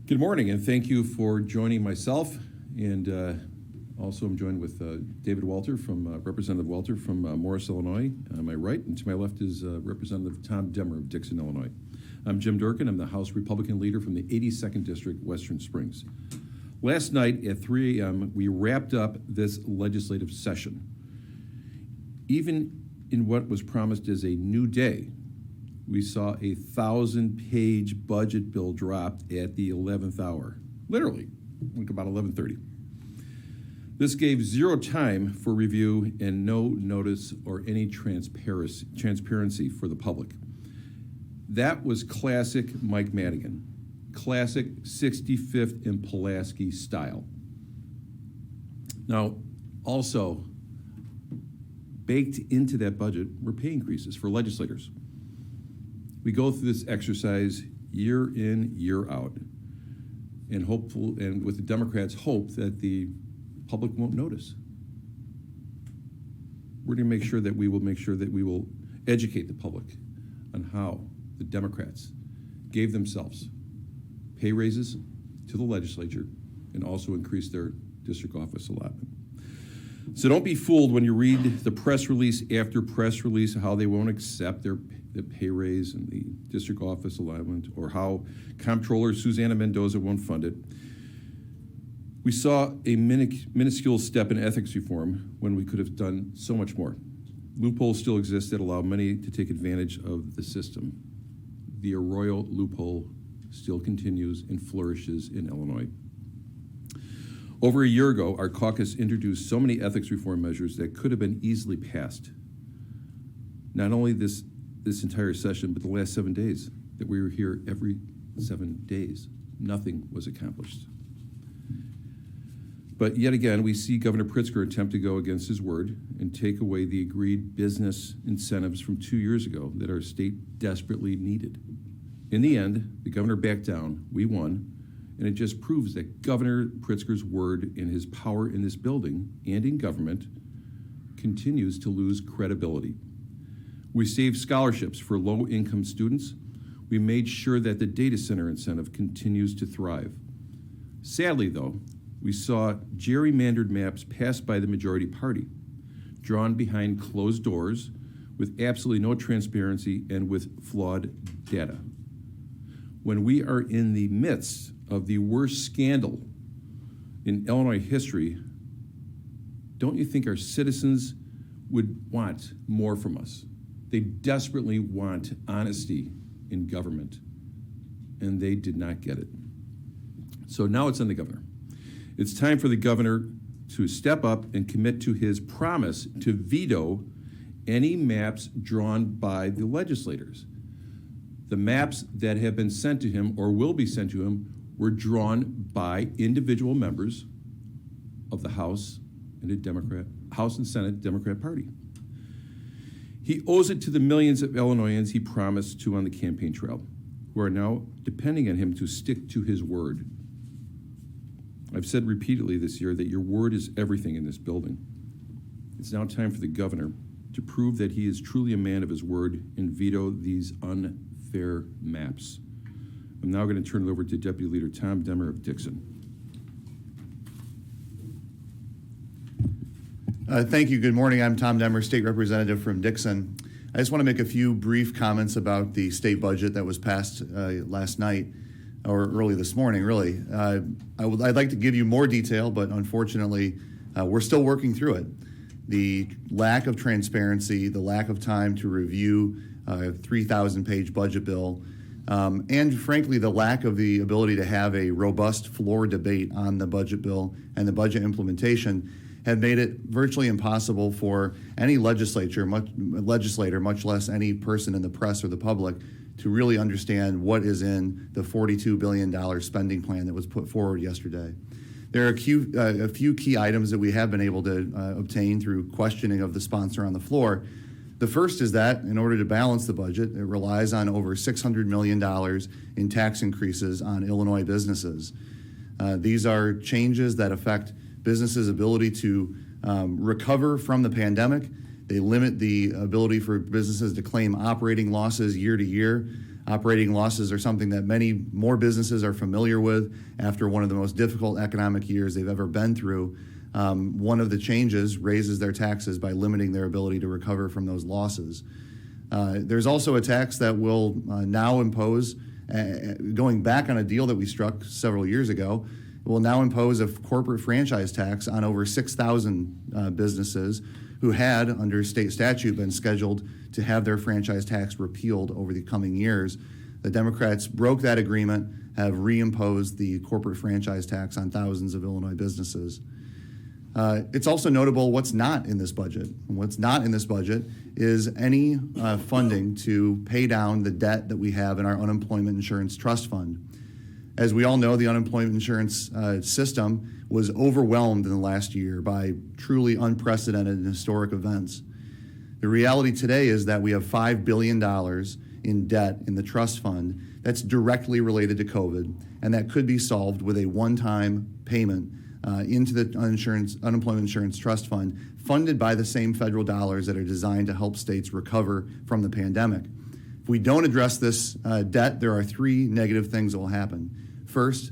Good morning, and thank you for joining myself. And also I'm joined with David Walter Representative Walter from Morris, Illinois, on my right, and to my left is Representative Tom Demmer of Dixon, Illinois. I'm Jim Durkin. I'm the House Republican leader from the 82nd District, Western Springs. Last night at 3 a.m., we wrapped up this legislative session. Even in what was promised as a new day, we saw a 1,000-page budget bill dropped at the 11th hour, literally, like about 11:30. This gave zero time for review and no notice or any transparency for the public. That was classic Mike Madigan, classic 65th and Pulaski style. Now, also baked into that budget were pay increases for legislators. We go through this exercise year in, year out, and with the Democrats' hope that the public won't notice. We're going to make sure that we will educate the public on how the Democrats gave themselves pay raises to the legislature and also increased their district office allotment. So don't be fooled when you read the press release after press release how they won't accept the pay raise and the district office allotment, or how Comptroller Susana Mendoza won't fund it. We saw a minuscule step in ethics reform when we could have done so much more. Loopholes still exist that allow many to take advantage of the system. The Arroyo loophole still continues and flourishes in Illinois. Over a year ago, our caucus introduced so many ethics reform measures that could have been easily passed. Not only this entire session, but the last 7 days that we were here every 7 days. Nothing was accomplished. But yet again, we see Governor Pritzker attempt to go against his word and take away the agreed business incentives from 2 years ago that our state desperately needed. In the end, the governor backed down, we won, and it just proves that Governor Pritzker's word and his power in this building and in government continues to lose credibility. We saved scholarships for low-income students. We made sure that the data center incentive continues to thrive. Sadly, though, we saw gerrymandered maps passed by the majority party, drawn behind closed doors with absolutely no transparency and with flawed data. When we are in the midst of the worst scandal in Illinois history, don't you think our citizens would want more from us? They desperately want honesty in government, and they did not get it. So now it's on the governor. It's time for the governor to step up and commit to his promise to veto any maps drawn by the legislators. The maps that have been sent to him or will be sent to him were drawn by individual members of the House and Senate Democrat Party. He owes it to the millions of Illinoisans he promised to on the campaign trail, who are now depending on him to stick to his word. I've said repeatedly this year that your word is everything in this building. It's now time for the governor to prove that he is truly a man of his word and veto these unfair maps. I'm now going to turn it over to Deputy Leader Tom Demmer of Dixon. Thank you. Good morning. I'm Tom Demmer, State Representative from Dixon. I just want to make a few brief comments about the state budget that was passed last night, or early this morning, really. I'd like to give you more detail, but unfortunately, we're still working through it. The lack of transparency, the lack of time to review a 3,000-page budget bill, and frankly, the lack of the ability to have a robust floor debate on the budget bill and the budget implementation have made it virtually impossible for any legislator, much less any person in the press or the public, to really understand what is in the $42 billion spending plan that was put forward yesterday. There are a few key items that we have been able to obtain through questioning of the sponsor on the floor. The first is that in order to balance the budget, it relies on over $600 million in tax increases on Illinois businesses. These are changes that affect businesses' ability to recover from the pandemic. They limit the ability for businesses to claim operating losses year to year. Operating losses are something that many more businesses are familiar with after one of the most difficult economic years they've ever been through. One of the changes raises their taxes by limiting their ability to recover from those losses. There's also a tax that will now impose, going back on a deal that we struck several years ago, will now impose a corporate franchise tax on over 6,000 businesses who had, under state statute, been scheduled to have their franchise tax repealed over the coming years. The Democrats broke that agreement, have reimposed the corporate franchise tax on thousands of Illinois businesses. It's also notable what's not in this budget. And what's not in this budget is any funding to pay down the debt that we have in our unemployment insurance trust fund. As we all know, the unemployment insurance system was overwhelmed in the last year by truly unprecedented and historic events. The reality today is that we have $5 billion in debt in the trust fund that's directly related to COVID, and that could be solved with a one-time payment into the unemployment insurance trust fund, funded by the same federal dollars that are designed to help states recover from the pandemic. If we don't address this debt, there are three negative things that will happen. First,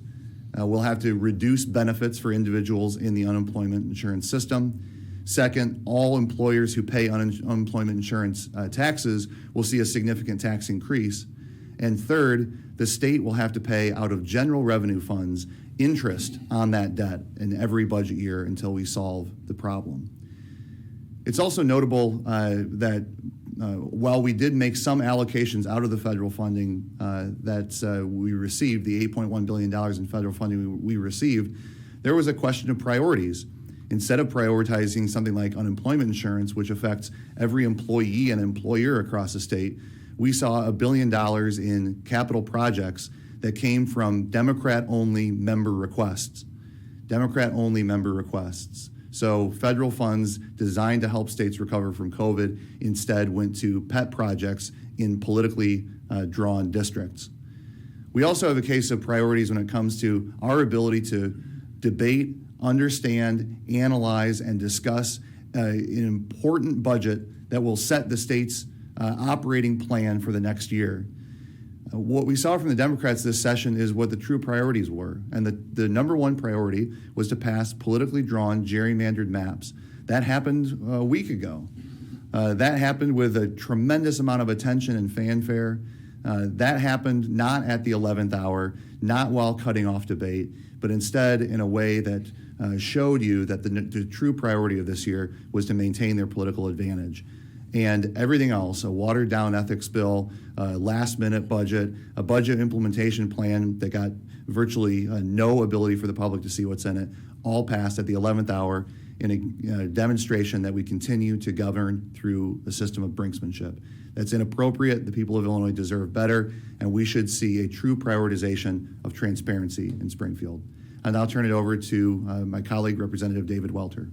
we'll have to reduce benefits for individuals in the unemployment insurance system. Second, all employers who pay unemployment insurance taxes will see a significant tax increase. And third, the state will have to pay out of general revenue funds interest on that debt in every budget year until we solve the problem. It's also notable that while we did make some allocations out of the federal funding that we received, the $8.1 billion in federal funding we received, there was a question of priorities. Instead of prioritizing something like unemployment insurance, which affects every employee and employer across the state, we saw $1 billion in capital projects that came from Democrat-only member requests. Democrat-only member requests. So federal funds designed to help states recover from COVID instead went to pet projects in politically drawn districts. We also have a case of priorities when it comes to our ability to debate, understand, analyze, and discuss an important budget that will set the state's operating plan for the next year. What we saw from the Democrats this session is what the true priorities were. And the number one priority was to pass politically drawn, gerrymandered maps. That happened a week ago. That happened with a tremendous amount of attention and fanfare. That happened not at the 11th hour, not while cutting off debate, but instead in a way that showed you that the true priority of this year was to maintain their political advantage. And everything else, a watered-down ethics bill, a last-minute budget, a budget implementation plan that got virtually no ability for the public to see what's in it, all passed at the 11th hour in a demonstration that we continue to govern through a system of brinksmanship. That's inappropriate. The people of Illinois deserve better, and we should see a true prioritization of transparency in Springfield. And I'll turn it over to my colleague, Representative David Welter.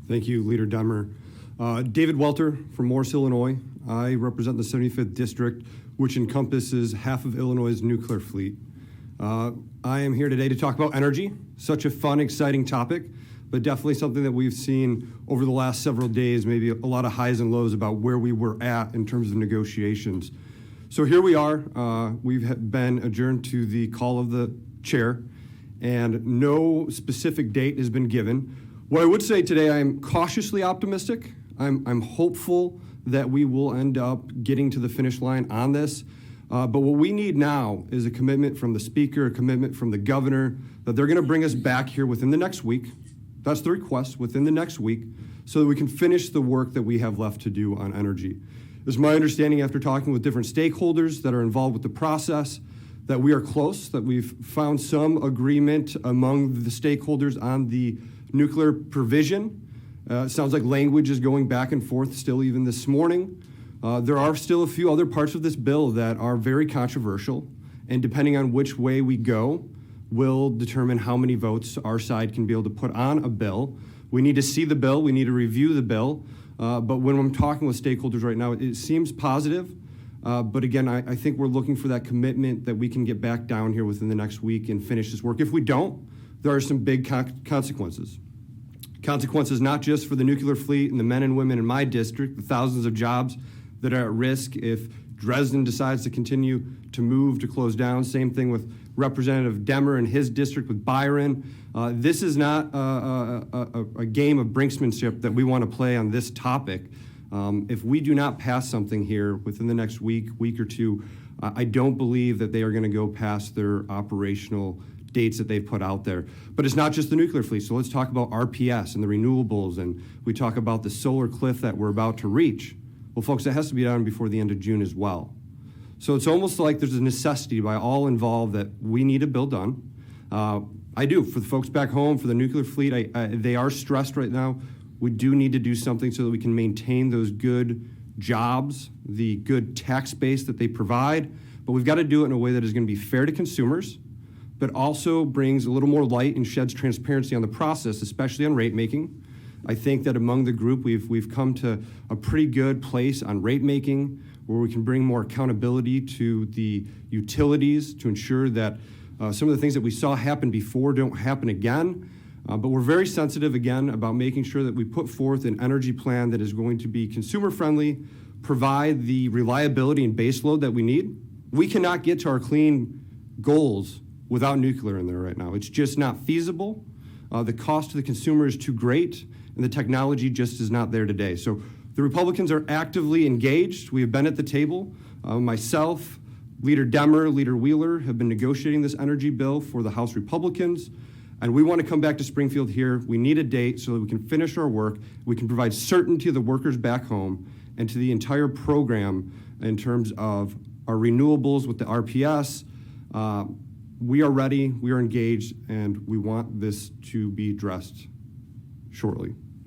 Thank you, Leader Demmer. David Welter from Morris, Illinois. I represent the 75th District, which encompasses half of Illinois' nuclear fleet. I am here today to talk about energy, such a fun, exciting topic, but definitely something that we've seen over the last several days, maybe a lot of highs and lows about where we were at in terms of negotiations. So here we are. We've been adjourned to the call of the chair, and no specific date has been given. What I would say today, I'm cautiously optimistic. I'm hopeful that we will end up getting to the finish line on this. But what we need now is a commitment from the speaker, a commitment from the governor, that they're going to bring us back here within the next week. That's the request, within the next week, so that we can finish the work that we have left to do on energy. It's my understanding, after talking with different stakeholders that are involved with the process, that we are close, that we've found some agreement among the stakeholders on the nuclear provision. It sounds like language is going back and forth still even this morning. There are still a few other parts of this bill that are very controversial, and depending on which way we go, will determine how many votes our side can be able to put on a bill. We need to see the bill, we need to review the bill, but when I'm talking with stakeholders right now, it seems positive, but again, I think we're looking for that commitment that we can get back down here within the next week and finish this work. If we don't, there are some big consequences. Consequences not just for the nuclear fleet and the men and women in my district, the thousands of jobs that are at risk if Dresden decides to continue to move to close down. Same thing with Representative Demmer and his district with Byron. This is not a game of brinksmanship that we want to play on this topic. If we do not pass something here within the next week or two, I don't believe that they are going to go past their operational dates that they've put out there. But it's not just the nuclear fleet. So let's talk about RPS and the renewables, and we talk about the solar cliff that we're about to reach. Well, folks, that has to be done before the end of June as well. So it's almost like there's a necessity by all involved that we need a bill done. I do. For the folks back home, for the nuclear fleet, they are stressed right now. We do need to do something so that we can maintain those good jobs, the good tax base that they provide. But we've got to do it in a way that is going to be fair to consumers, but also brings a little more light and sheds transparency on the process, especially on rate making. I think that among the group, we've come to a pretty good place on rate making, where we can bring more accountability to the utilities to ensure that some of the things that we saw happen before don't happen again. But we're very sensitive, again, about making sure that we put forth an energy plan that is going to be consumer-friendly, provide the reliability and baseload that we need. We cannot get to our clean goals without nuclear in there right now. It's just not feasible. The cost to the consumer is too great, and the technology just is not there today. So the Republicans are actively engaged. We have been at the table. Myself, Leader Demmer, Leader Wheeler have been negotiating this energy bill for the House Republicans, and we want to come back to Springfield here. We need a date so that we can finish our work. We can provide certainty to the workers back home and to the entire program in terms of our renewables with the RPS. We are ready, we are engaged, and we want this to be addressed shortly.